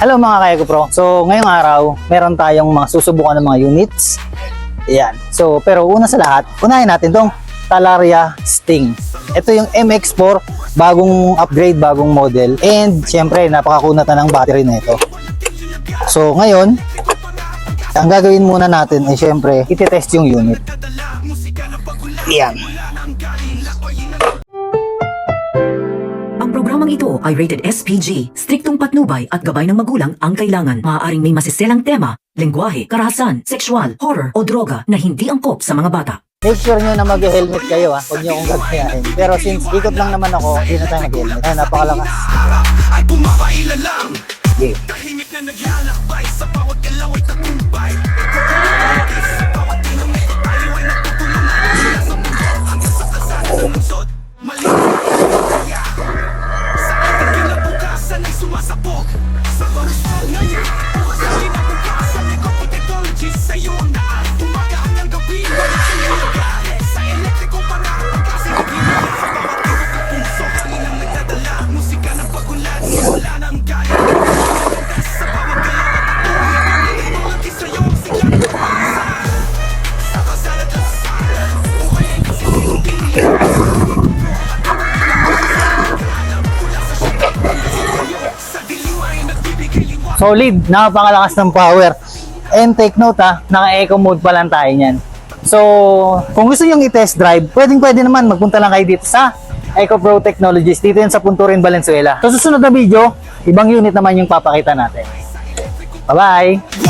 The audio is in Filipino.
Hello mga Kaeko Pro. So ngayong araw, meron tayong mga susubukan ng mga units. Ayan. So pero una sa lahat, unahin natin tong Talaria Sting. Ito yung MX4, bagong upgrade, bagong model. And syempre, napakakunat na ng battery na ito. So ngayon, ang gagawin muna natin ay syempre, iti-test yung unit. Ayan. Ang programang ito ay rated SPG. Striktong patnubay at gabay ng magulang ang kailangan. Maaaring may masiselang tema, lengguwahe, karahasan, sexual, horror o droga na hindi angkop sa mga bata. Make sure nyo na mag-helmet kayo ha. Huwag nyo akong gagayahin. Pero since ikot lang naman ako, hindi na tayo mag-helmet. Ay, napakalakas. Ay pumapaila lang. Game. Tahimik na naglalakbay sa bawat galaw ay tagumpay. Bawat tinamit tayo ay natutulungan. Sa mundo hanggang sa kalsada lungsod. Maligaya. Sa ating kinabukasan ay sumasabog. Sa korupsyon ngayon, bukas na kinabukasan. Competitorgy sa iyo ang daan. Umaga hanggang gabi, walang pinagagahe. Sa elektriko parang kasi kabilang. Sa bawat tibok ng puso, kaninang nagdadala. Musika ng pagulan, wala nang gaya. Sa bawat galaw at tuwing, tumulagi sa'yo ang sigla ng pag-asa. Sa kalsada at sa sala, buhay ay kasunod. Solid, napakalakas ng power. And take note ha, naka-eco mode pa lang tayo niyan. So, kung gusto nyo i-test drive, pwede naman magpunta lang kayo dito sa Eco Pro Technologies. Dito yan sa Punturin, Valenzuela. So, susunod na video, ibang unit naman yung papakita natin. Bye-bye!